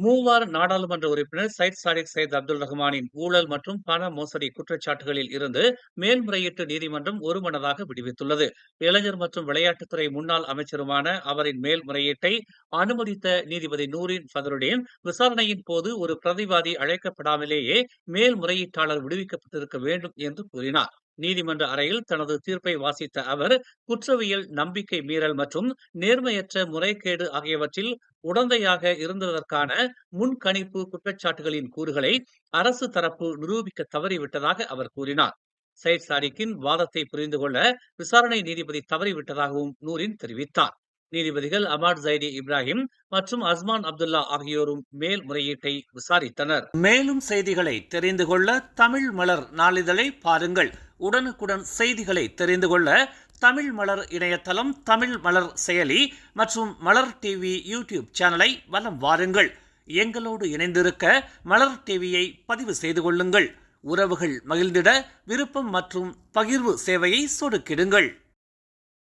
Muar நாடாளுமன்ற உறுப்பினர் சையத் சாடிக் சையத் அப்துல் ரஹ்மானின் ஊழல் மற்றும் பண மோசடி குற்றச்சாட்டுகளில் இருந்து மேல்முறையீட்டு நீதிமன்றம் ஒருமனதாக விடுவித்துள்ளது. இளைஞர் மற்றும் விளையாட்டுத்துறை முன்னாள் அமைச்சருமான அவரின் மேல்முறையீட்டை அனுமதித்த நீதிபதி நூரின் ஃபதருடீன், விசாரணையின் போது ஒரு பிரதிவாதி அழைக்கப்படாமலேயே மேல்முறையீட்டாளர் விடுவிக்கப்பட்டிருக்க வேண்டும் என்று கூறினார். நீதிமன்ற அறையில் தனது தீர்ப்பை வாசித்த அவர், குற்றவியல் நம்பிக்கை மீறல் மற்றும் நேர்மையற்ற முறைகேடு ஆகியவற்றில் உடந்தையாக இருந்ததற்கான முன்கணிப்பு குற்றச்சாட்டுகளின் கூறுகளை அரசு தரப்பு நிரூபிக்க தவறிவிட்டதாக அவர் கூறினார். சையத் சாடிக்கின் வாதத்தை புரிந்து கொள்ள விசாரணை நீதிபதி தவறிவிட்டதாகவும் நூரின் தெரிவித்தார். நீதிபதிகள் அமாட் ஜைடி இப்ராஹிம் மற்றும் அஸ்மான் அப்துல்லா ஆகியோரும் மேல்முறையீட்டை விசாரித்தனர். மேலும் செய்திகளை தெரிந்து கொள்ள தமிழ் மலர் நாளிதழை பாருங்கள். உடனுக்குடன் செய்திகளை தெரிந்து கொள்ள தமிழ் மலர் இணையதளம், தமிழ் மலர் செயலி மற்றும் மலர் டிவி யூடியூப் சேனலை வலம் வாருங்கள். எங்களோடு இணைந்திருக்க மலர் டிவியை பதிவு செய்து கொள்ளுங்கள். உறவுகள் மகிழ்ந்திட விருப்பம் மற்றும் பகிர்வு சேவையை சொடுக்கிடுங்கள்.